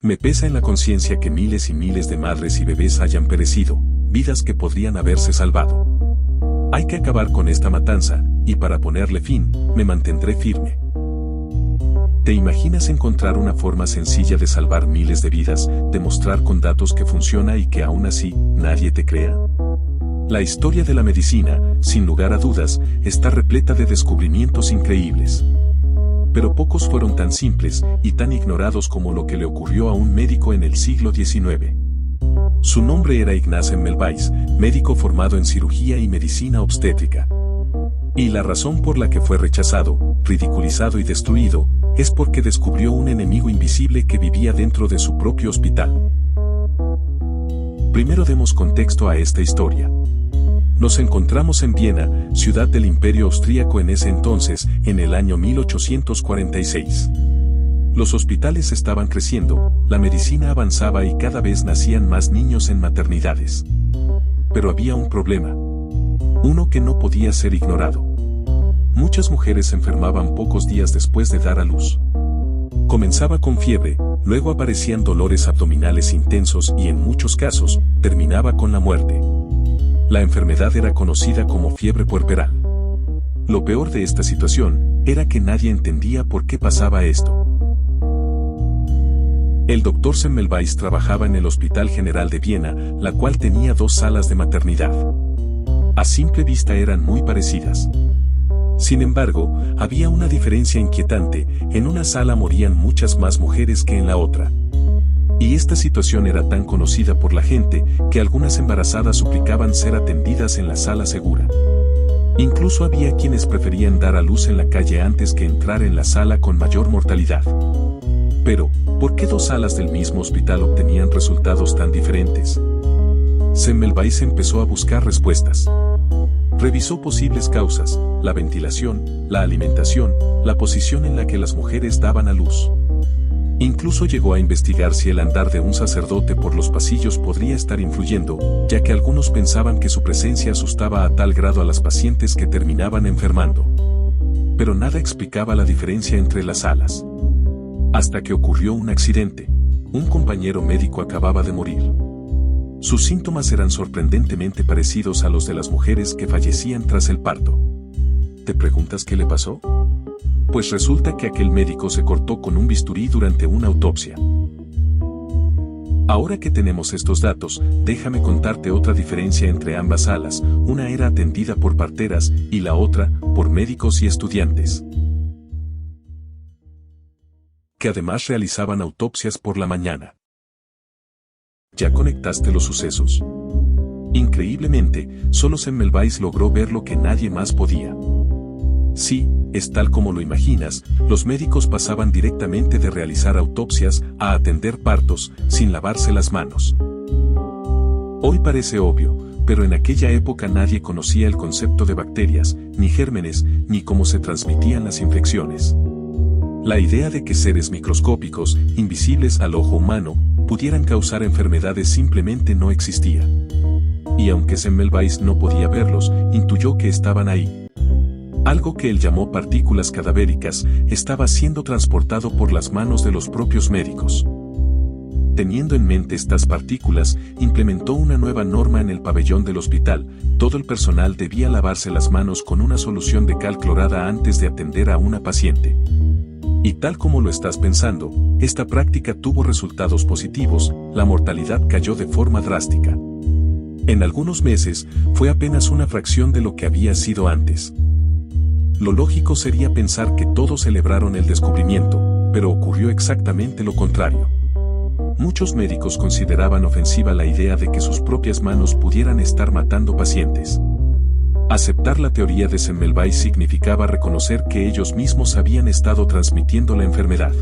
Me pesa en la conciencia que miles y miles de madres y bebés hayan perecido, vidas que podrían haberse salvado. Hay que acabar con esta matanza, y para ponerle fin, me mantendré firme. ¿Te imaginas encontrar una forma sencilla de salvar miles de vidas, demostrar con datos que funciona y que aún así, nadie te crea? La historia de la medicina, sin lugar a dudas, está repleta de descubrimientos increíbles. Pero pocos fueron tan simples y tan ignorados como lo que le ocurrió a un médico en el siglo XIX. Su nombre era Ignaz Semmelweis, médico formado en cirugía y medicina obstétrica. Y la razón por la que fue rechazado, ridiculizado y destruido, es porque descubrió un enemigo invisible que vivía dentro de su propio hospital. Primero demos contexto a esta historia. Nos encontramos en Viena, ciudad del Imperio Austríaco en ese entonces, en el año 1846. Los hospitales estaban creciendo, la medicina avanzaba y cada vez nacían más niños en maternidades. Pero había un problema. Uno que no podía ser ignorado. Muchas mujeres se enfermaban pocos días después de dar a luz. Comenzaba con fiebre, luego aparecían dolores abdominales intensos y en muchos casos, terminaba con la muerte. La enfermedad era conocida como fiebre puerperal. Lo peor de esta situación era que nadie entendía por qué pasaba esto. El doctor Semmelweis trabajaba en el Hospital General de Viena, la cual tenía 2 salas de maternidad. A simple vista eran muy parecidas. Sin embargo, había una diferencia inquietante: en una sala morían muchas más mujeres que en la otra. Y esta situación era tan conocida por la gente, que algunas embarazadas suplicaban ser atendidas en la sala segura. Incluso había quienes preferían dar a luz en la calle antes que entrar en la sala con mayor mortalidad. Pero, ¿por qué 2 salas del mismo hospital obtenían resultados tan diferentes? Semmelweis empezó a buscar respuestas. Revisó posibles causas: la ventilación, la alimentación, la posición en la que las mujeres daban a luz. Incluso llegó a investigar si el andar de un sacerdote por los pasillos podría estar influyendo, ya que algunos pensaban que su presencia asustaba a tal grado a las pacientes que terminaban enfermando. Pero nada explicaba la diferencia entre las salas. Hasta que ocurrió un accidente. Un compañero médico acababa de morir. Sus síntomas eran sorprendentemente parecidos a los de las mujeres que fallecían tras el parto. ¿Te preguntas qué le pasó? Pues resulta que aquel médico se cortó con un bisturí durante una autopsia. Ahora que tenemos estos datos, déjame contarte otra diferencia entre ambas salas: una era atendida por parteras y la otra, por médicos y estudiantes, que además realizaban autopsias por la mañana. ¿Ya conectaste los sucesos? Increíblemente, solo Semmelweis logró ver lo que nadie más podía. Sí, es tal como lo imaginas, los médicos pasaban directamente de realizar autopsias a atender partos, sin lavarse las manos. Hoy parece obvio, pero en aquella época nadie conocía el concepto de bacterias, ni gérmenes, ni cómo se transmitían las infecciones. La idea de que seres microscópicos, invisibles al ojo humano, pudieran causar enfermedades simplemente no existía. Y aunque Semmelweis no podía verlos, intuyó que estaban ahí. Algo que él llamó partículas cadavéricas estaba siendo transportado por las manos de los propios médicos. Teniendo en mente estas partículas, implementó una nueva norma en el pabellón del hospital: todo el personal debía lavarse las manos con una solución de cal clorada antes de atender a una paciente. Y tal como lo estás pensando, esta práctica tuvo resultados positivos: la mortalidad cayó de forma drástica. En algunos meses, fue apenas una fracción de lo que había sido antes. Lo lógico sería pensar que todos celebraron el descubrimiento, pero ocurrió exactamente lo contrario. Muchos médicos consideraban ofensiva la idea de que sus propias manos pudieran estar matando pacientes. Aceptar la teoría de Semmelweis significaba reconocer que ellos mismos habían estado transmitiendo la enfermedad.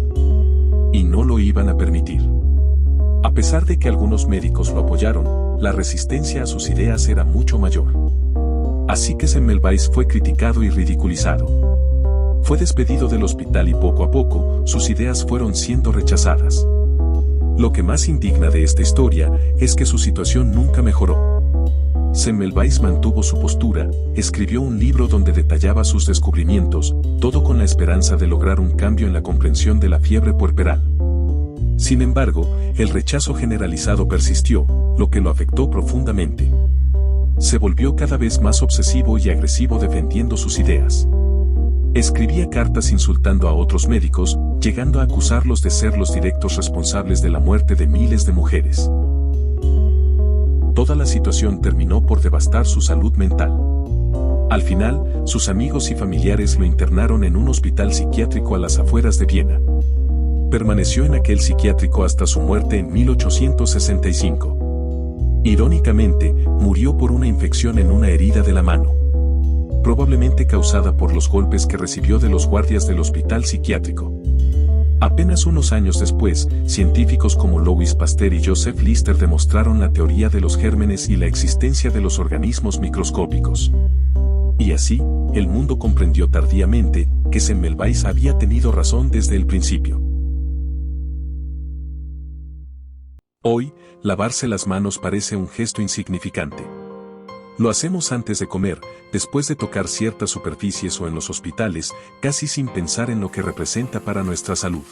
Y no lo iban a permitir. A pesar de que algunos médicos lo apoyaron, la resistencia a sus ideas era mucho mayor. Así que Semmelweis fue criticado y ridiculizado. Fue despedido del hospital y poco a poco, sus ideas fueron siendo rechazadas. Lo que más indigna de esta historia es que su situación nunca mejoró. Semmelweis mantuvo su postura, escribió un libro donde detallaba sus descubrimientos, todo con la esperanza de lograr un cambio en la comprensión de la fiebre puerperal. Sin embargo, el rechazo generalizado persistió, lo que lo afectó profundamente. Se volvió cada vez más obsesivo y agresivo defendiendo sus ideas. Escribía cartas insultando a otros médicos, llegando a acusarlos de ser los directos responsables de la muerte de miles de mujeres. Toda la situación terminó por devastar su salud mental. Al final, sus amigos y familiares lo internaron en un hospital psiquiátrico a las afueras de Viena. Permaneció en aquel psiquiátrico hasta su muerte en 1865. Irónicamente, murió por una infección en una herida de la mano, probablemente causada por los golpes que recibió de los guardias del hospital psiquiátrico. Apenas unos años después, científicos como Louis Pasteur y Joseph Lister demostraron la teoría de los gérmenes y la existencia de los organismos microscópicos. Y así, el mundo comprendió tardíamente que Semmelweis había tenido razón desde el principio. Hoy, lavarse las manos parece un gesto insignificante. Lo hacemos antes de comer, después de tocar ciertas superficies o en los hospitales, casi sin pensar en lo que representa para nuestra salud.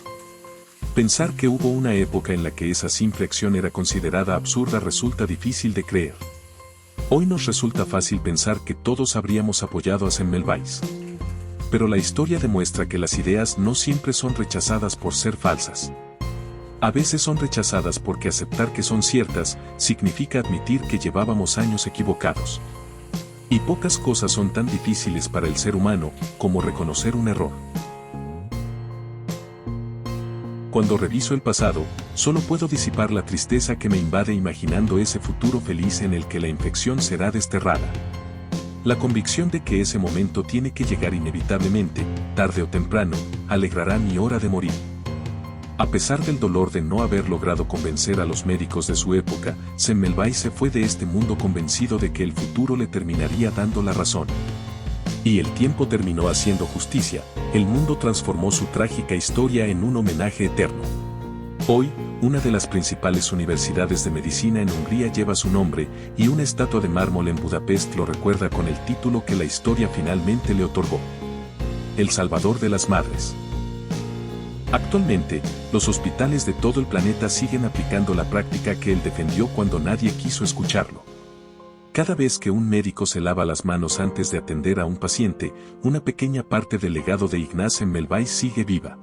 Pensar que hubo una época en la que esa simple acción era considerada absurda resulta difícil de creer. Hoy nos resulta fácil pensar que todos habríamos apoyado a Semmelweis. Pero la historia demuestra que las ideas no siempre son rechazadas por ser falsas. A veces son rechazadas porque aceptar que son ciertas significa admitir que llevábamos años equivocados. Y pocas cosas son tan difíciles para el ser humano como reconocer un error. Cuando reviso el pasado, solo puedo disipar la tristeza que me invade imaginando ese futuro feliz en el que la infección será desterrada. La convicción de que ese momento tiene que llegar inevitablemente, tarde o temprano, alegrará mi hora de morir. A pesar del dolor de no haber logrado convencer a los médicos de su época, Semmelweis se fue de este mundo convencido de que el futuro le terminaría dando la razón. Y el tiempo terminó haciendo justicia, el mundo transformó su trágica historia en un homenaje eterno. Hoy, una de las principales universidades de medicina en Hungría lleva su nombre, y una estatua de mármol en Budapest lo recuerda con el título que la historia finalmente le otorgó: El Salvador de las Madres. Actualmente, los hospitales de todo el planeta siguen aplicando la práctica que él defendió cuando nadie quiso escucharlo. Cada vez que un médico se lava las manos antes de atender a un paciente, una pequeña parte del legado de Ignaz Semmelweis sigue viva.